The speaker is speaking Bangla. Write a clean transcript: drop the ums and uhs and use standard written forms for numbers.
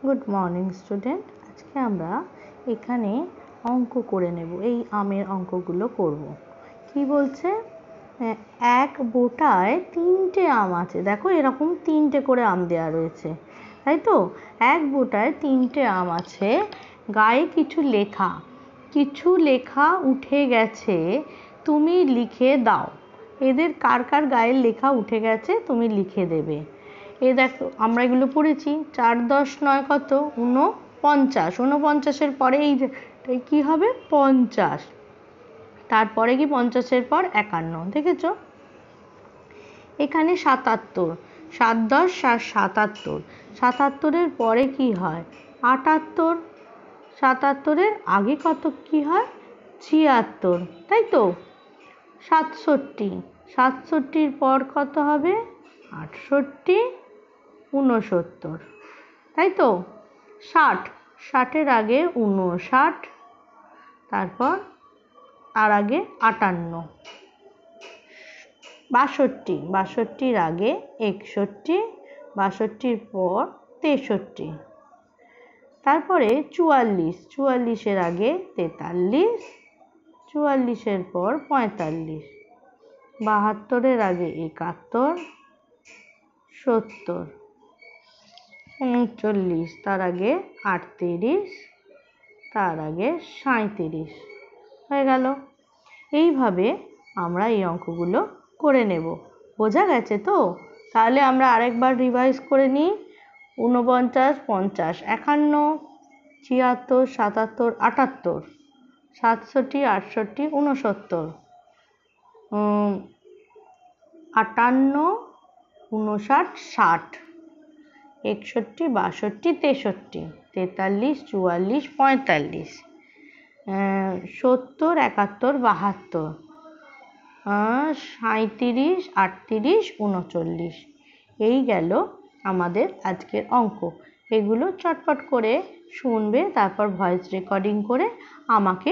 Good morning student. আজকে আমরা এখানে অঙ্ক করে নেব। এই আমের অঙ্কগুলো করব। কি বলছে? এক বোটায় 3টে আম আছে। দেখো এরকম 3টে করে আম দেওয়া রয়েছে, তাই তো? এক বোটায় 3টে আম আছে, গায়ে কিছু লেখা উঠে গেছে, তুমি লিখে দাও। এদের কার কার গায়ের লেখা উঠে গেছে তুমি লিখে দেবে। এ দেখো আমরা এগুলো পড়েছি। 4 10 9 কত? 49। 49-এর পরে এই কী হবে? 50। তারপরে কি 50-এর পর 51, দেখেছো? এখানে 77, 7 10 77। 77-এর পরে কি হয়? 78। 77-এর আগে কত কি হয়? 76, তাই তো? 67, 67-র পর কত হবে? 68, 69, তাই তো? 60, 60-এর আগে 59, তারপর আর আগে 58, 62, 62-র আগে 61, 62-র পর 63, তারপরে 44, 44-এর আগে 43, 44-এর পর 45, 72-এর আগে 71, 70, 39, তার আগে 38, তার আগে 37 হয়ে গেল। এইভাবে আমরা এই অঙ্কগুলো করে নেব। বোঝা গেছে তো? তাহলে আমরা আরেকবার রিভাইজ করে নিই। 49, 50, 51, 76, 77, 78, 67, 68, 69, 58, 59, 60, 61, 62, 63, 43, 44, 45, 70, 71, 72, 37, 38, 39। এই গেল আমাদের আজকের অঙ্ক। এগুলো চটপট করে শুনবে, তারপর ভয়েস রেকর্ডিং করে আমাকে